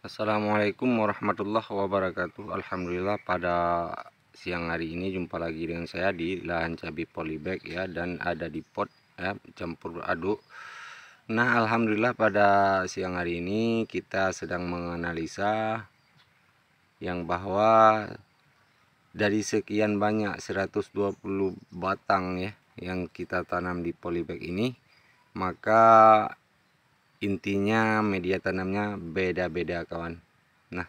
Assalamualaikum warahmatullahi wabarakatuh. Alhamdulillah pada siang hari ini jumpa lagi dengan saya di lahan cabai polybag ya, dan ada di pot ya, campur aduk. Nah, alhamdulillah pada siang hari ini kita sedang menganalisa yang bahwa dari sekian banyak 120 batang ya yang kita tanam di polybag ini, maka intinya media tanamnya beda-beda kawan. Nah,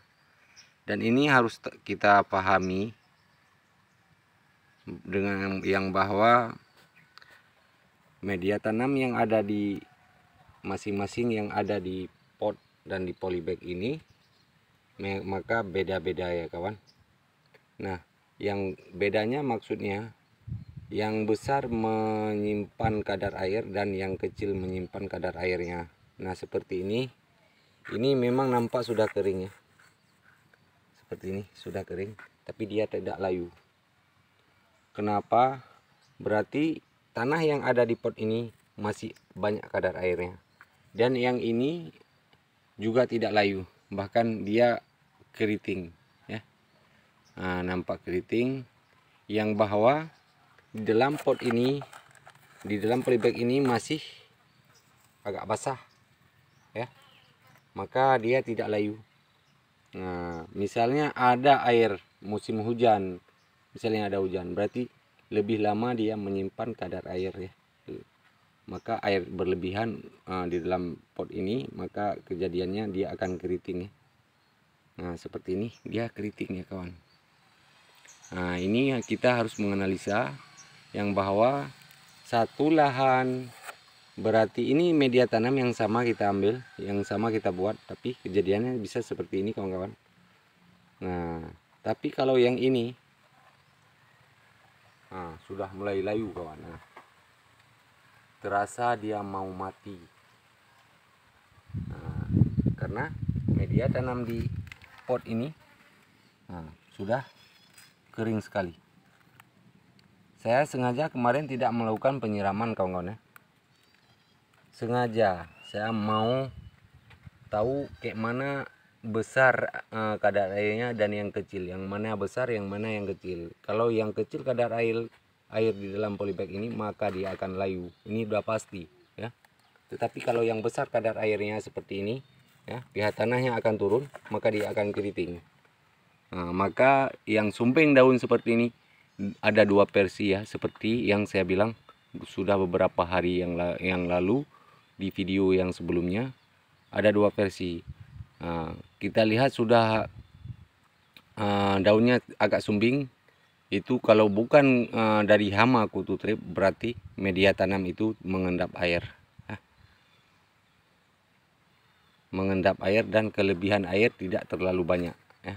dan ini harus kita pahami dengan yang bahwa media tanam yang ada di masing-masing yang ada di pot dan di polybag ini maka beda-beda ya kawan. Nah, yang bedanya maksudnya yang besar menyimpan kadar air dan yang kecil menyimpan kadar airnya. Nah, seperti ini memang nampak sudah kering ya. Seperti ini sudah kering, tapi dia tidak layu. Kenapa? Berarti tanah yang ada di pot ini masih banyak kadar airnya. Dan yang ini juga tidak layu, bahkan dia keriting ya. Nah, nampak keriting yang bahwa di dalam pot ini, di dalam polybag ini masih agak basah ya. Maka dia tidak layu. Nah, misalnya ada air musim hujan, misalnya ada hujan, berarti lebih lama dia menyimpan kadar air ya. Maka air berlebihan di dalam pot ini, maka kejadiannya dia akan keriting ya. Nah, seperti ini dia keriting ya kawan. Nah, ini kita harus menganalisa yang bahwa satu lahan, berarti ini media tanam yang sama kita ambil, yang sama kita buat, tapi kejadiannya bisa seperti ini kawan-kawan. Nah, tapi kalau yang ini sudah mulai layu kawan. Nah, terasa dia mau mati. Nah, karena media tanam di pot ini sudah kering sekali. Saya sengaja kemarin tidak melakukan penyiraman kawan-kawan ya. Sengaja saya mau tahu kayak mana besar kadar airnya dan yang kecil, yang mana besar yang mana yang kecil. Kalau yang kecil kadar air di dalam polybag ini, maka dia akan layu, ini udah pasti ya. Tetapi kalau yang besar kadar airnya seperti ini ya, pH tanahnya akan turun, maka dia akan keriting. Nah, maka yang sumping daun seperti ini ada dua versi ya, seperti yang saya bilang sudah beberapa hari yang lalu di video yang sebelumnya, ada dua versi. Nah, kita lihat sudah daunnya agak sumbing. Itu kalau bukan dari hama kutu trip, berarti media tanam itu mengendap air. Mengendap air dan kelebihan air tidak terlalu banyak ya.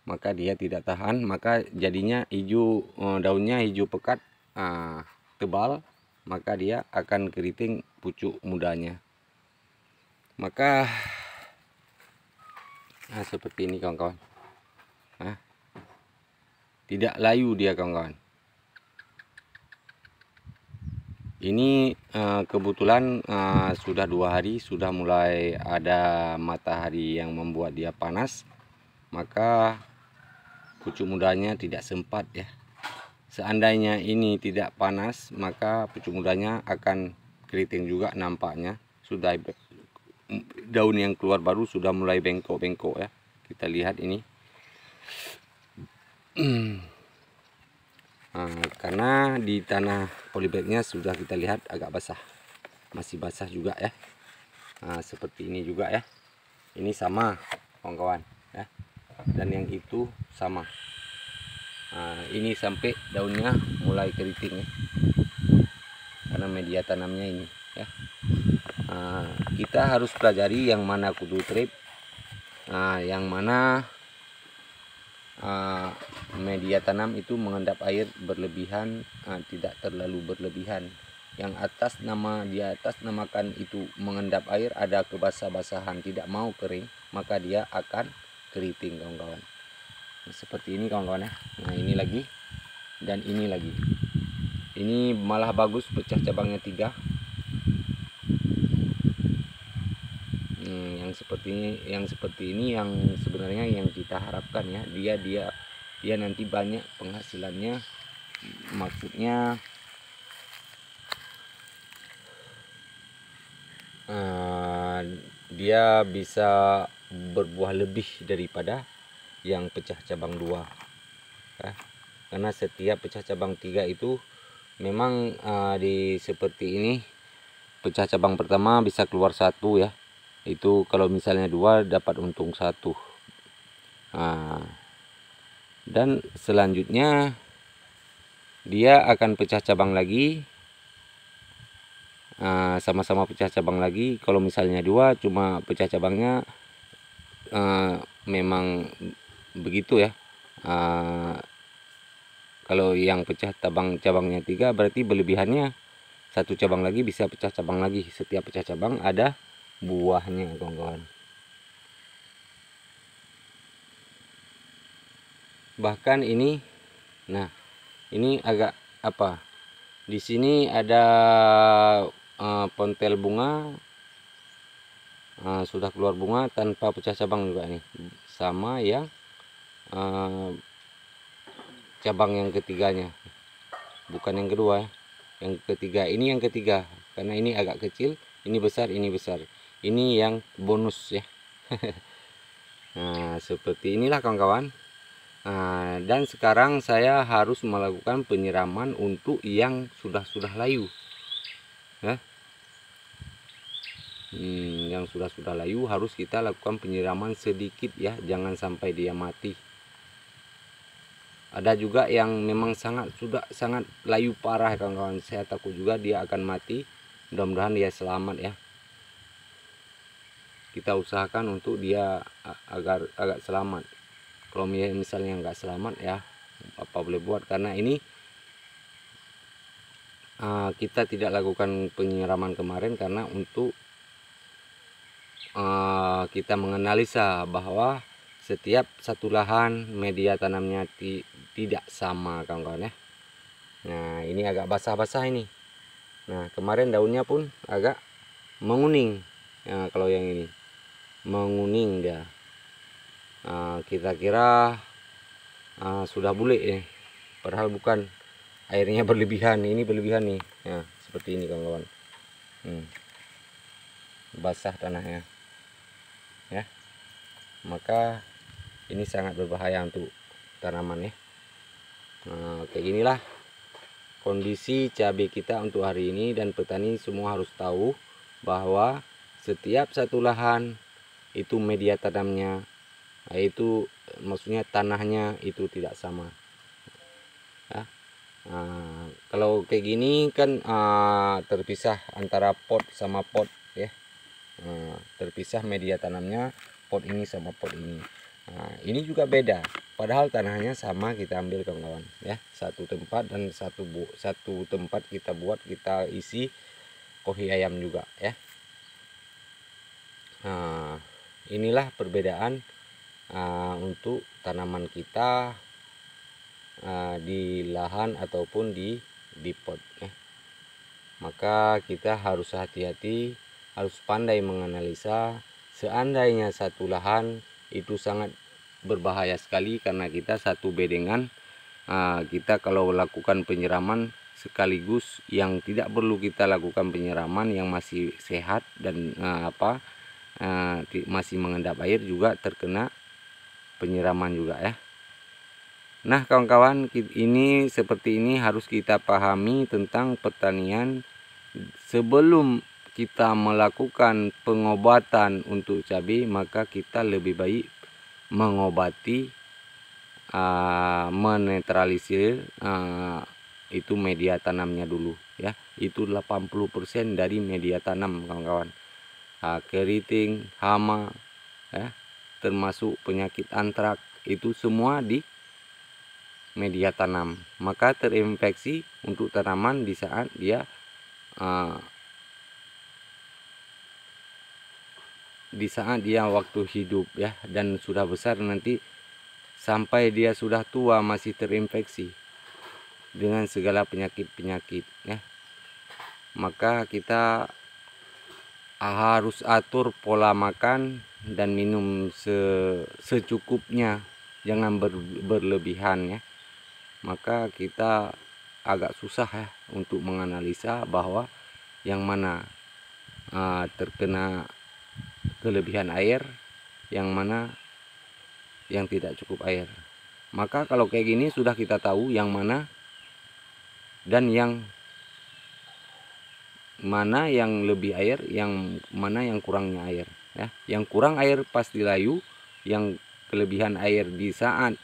Maka dia tidak tahan, maka jadinya hijau, daunnya hijau pekat, tebal, maka dia akan keriting pucuk mudanya. Maka seperti ini kawan-kawan. Tidak layu dia kawan-kawan. Ini kebetulan sudah 2 hari sudah mulai ada matahari yang membuat dia panas, maka pucuk mudanya tidak sempat ya. Seandainya ini tidak panas, maka pucuk mudanya akan keriting juga nampaknya. Sudah daun yang keluar baru sudah mulai bengkok-bengkok ya. Kita lihat ini. Karena di tanah polybagnya sudah kita lihat agak basah, masih basah juga ya. Seperti ini juga ya, ini sama kawan-kawan ya, dan yang itu sama. Ini sampai daunnya mulai keriting ya, karena media tanamnya ini ya. Kita harus pelajari yang mana kutu trip, yang mana media tanam itu mengendap air berlebihan, tidak terlalu berlebihan. Yang di atas namakan itu mengendap air, ada kebasah-basahan, tidak mau kering, maka dia akan keriting kawan-kawan. Seperti ini kawan-kawan ya. Nah, ini lagi dan ini lagi. Ini malah bagus, pecah cabangnya 3. yang seperti ini yang sebenarnya yang kita harapkan ya. Dia nanti banyak penghasilannya, maksudnya dia bisa berbuah lebih daripada yang pecah cabang 2 ya. Karena setiap pecah cabang 3 itu memang di seperti ini, pecah cabang pertama bisa keluar 1 ya, itu kalau misalnya 2 dapat untung 1. Dan selanjutnya dia akan pecah cabang lagi, sama-sama pecah cabang lagi. Kalau misalnya 2 cuma pecah cabangnya memang begitu ya. Kalau yang pecah cabangnya 3 berarti berlebihannya 1 cabang lagi bisa pecah cabang lagi. Setiap pecah cabang ada buahnya, kawan-kawan. Bahkan ini, nah ini agak apa? Di sini ada pontel bunga, sudah keluar bunga tanpa pecah cabang juga nih, sama yang cabang yang ketiganya, bukan yang kedua ya. Yang ketiga, ini yang ketiga, karena ini agak kecil, ini besar, ini yang bonus ya. Nah seperti inilah kawan-kawan. Dan sekarang saya harus melakukan penyiraman untuk yang sudah layu ya. Yang sudah layu harus kita lakukan penyiraman sedikit ya, jangan sampai dia mati. Ada juga yang memang sudah sangat layu parah kawan-kawan, saya takut juga dia akan mati. Mudah-mudahan dia selamat ya. Kita usahakan untuk dia agar agak selamat. Kalau misalnya nggak selamat ya, apa boleh buat, karena ini kita tidak lakukan penyiraman kemarin karena untuk kita menganalisa bahwa setiap satu lahan media tanamnya tidak sama, kawan-kawan ya. Nah ini agak basah-basah ini. Nah kemarin daunnya pun agak menguning. Nah, kalau yang ini menguning dia, kita kira sudah bule ya, padahal bukan, airnya berlebihan. Ini berlebihan nih ya, seperti ini kawan-kawan. Basah tanahnya ya, maka ini sangat berbahaya untuk tanaman ya. Kayak inilah kondisi cabai kita untuk hari ini, dan petani semua harus tahu bahwa setiap satu lahan itu media tanamnya, itu maksudnya tanahnya itu tidak sama ya. Kalau kayak gini kan terpisah antara pot sama pot ya. Terpisah media tanamnya, pot ini sama pot ini. Ini juga beda, padahal tanahnya sama, kita ambil kawan-kawan ya, satu tempat, dan satu tempat kita isi kohi ayam juga ya. Inilah perbedaan untuk tanaman kita di lahan ataupun di pot ya. Maka kita harus hati-hati, harus pandai menganalisa. Seandainya satu lahan itu sangat berbahaya sekali, karena kita satu bedengan, kita kalau lakukan penyiraman sekaligus yang tidak perlu kita lakukan penyiraman, yang masih sehat dan masih mengendap air juga terkena penyiraman juga ya. Nah kawan-kawan, ini seperti ini harus kita pahami tentang pertanian. Sebelum kita melakukan pengobatan untuk cabai, maka kita lebih baik mengobati, menetralisir itu media tanamnya dulu ya. Itu 80% dari media tanam kawan-kawan. Keriting, hama ya, termasuk penyakit antrak, itu semua di media tanam. Maka terinfeksi untuk tanaman di saat dia waktu hidup ya, dan sudah besar nanti sampai dia sudah tua masih terinfeksi dengan segala penyakit-penyakit ya. Maka kita harus atur pola makan dan minum secukupnya, jangan berlebihan ya. Maka kita agak susah ya untuk menganalisa bahwa yang mana terkena kelebihan air, yang mana yang tidak cukup air. Maka kalau kayak gini sudah kita tahu yang mana dan yang mana yang lebih air, yang mana yang kurangnya air ya. Yang kurang air pasti layu, yang kelebihan air di saat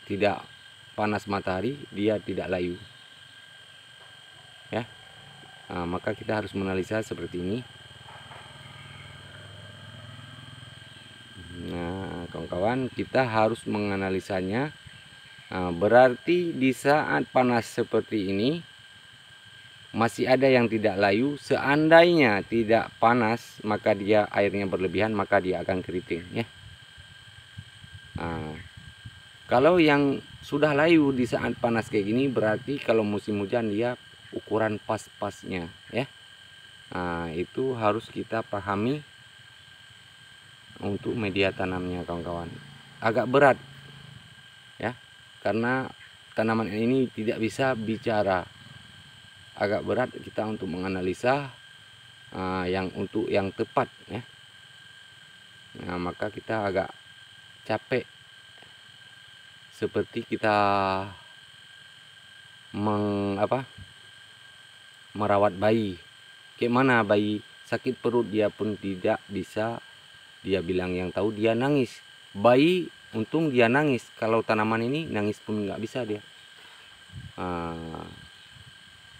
tidak panas matahari dia tidak layu ya. Maka kita harus menganalisa seperti ini. Nah kawan-kawan, kita harus menganalisanya. Berarti di saat panas seperti ini masih ada yang tidak layu. Seandainya tidak panas maka dia airnya berlebihan, maka dia akan keriting ya. Kalau yang sudah layu di saat panas kayak gini, berarti kalau musim hujan dia ukuran pas-pasnya ya. Itu harus kita pahami untuk media tanamnya kawan-kawan. Agak berat ya, karena tanaman ini tidak bisa bicara. Agak berat kita untuk menganalisa yang untuk yang tepat ya. Maka kita agak capek, seperti kita merawat bayi. Kayak mana bayi sakit perut dia pun tidak bisa dia bilang, yang tahu dia nangis. Bayi untung dia nangis, kalau tanaman ini nangis pun nggak bisa dia.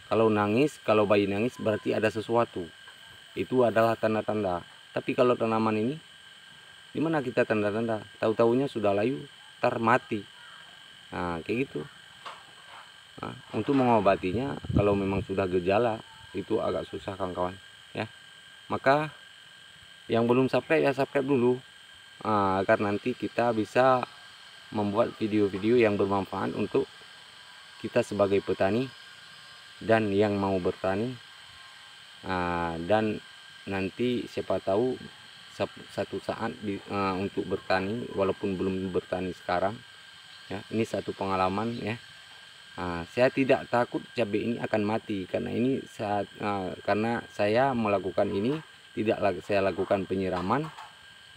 Kalau nangis, kalau bayi nangis berarti ada sesuatu, itu adalah tanda-tanda. Tapi kalau tanaman ini gimana kita tanda-tanda? Tahu-taunya sudah layu, tar mati. Kayak gitu. Untuk mengobatinya kalau memang sudah gejala itu agak susah kawan-kawan ya. Maka yang belum subscribe ya subscribe dulu, agar nanti kita bisa membuat video-video yang bermanfaat untuk kita sebagai petani dan yang mau bertani. Dan nanti siapa tahu satu saat untuk bertani, walaupun belum bertani sekarang ya. Ini satu pengalaman ya. Saya tidak takut cabai ini akan mati, karena ini karena saya melakukan ini, tidak saya lakukan penyiraman,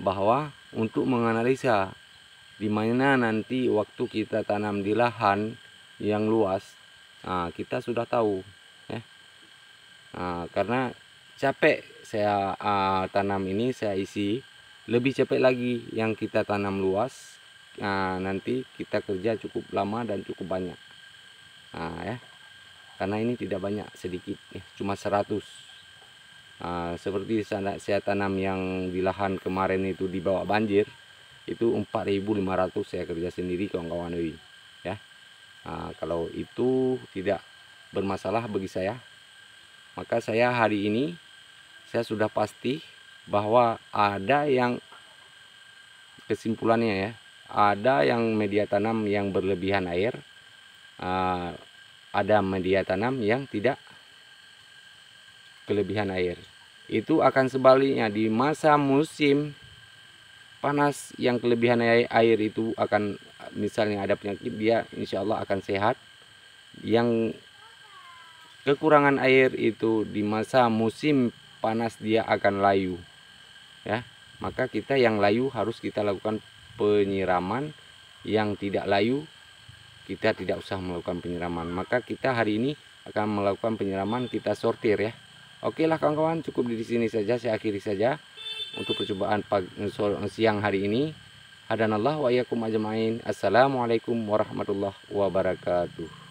bahwa untuk menganalisa di mana nanti waktu kita tanam di lahan yang luas, kita sudah tahu ya. Karena capek saya tanam ini, saya isi lebih capek lagi yang kita tanam luas. Nanti kita kerja cukup lama dan cukup banyak ya, karena ini tidak banyak, sedikit ya, cuma 100. Seperti saya tanam yang di lahan kemarin itu di bawah banjir, itu 4.500 saya kerja sendiri kawan-kawan ya. Kalau itu tidak bermasalah bagi saya, maka saya hari ini saya sudah pasti bahwa ada yang kesimpulannya ya, ada yang media tanam yang berlebihan air, ada media tanam yang tidak kelebihan air. Itu akan sebaliknya di masa musim panas, yang kelebihan air itu akan, misalnya ada penyakit, dia insya Allah akan sehat. Yang kekurangan air itu di masa musim panas dia akan layu ya. Maka kita yang layu harus kita lakukan penyiraman, yang tidak layu kita tidak usah melakukan penyiraman. Maka kita hari ini akan melakukan penyiraman, kita sortir ya. Oke lah kawan-kawan, cukup di sini saja, saya akhiri saja untuk percobaan siang hari ini. Hadanallah wa iyyakum ajmain. Assalamualaikum warahmatullahi wabarakatuh.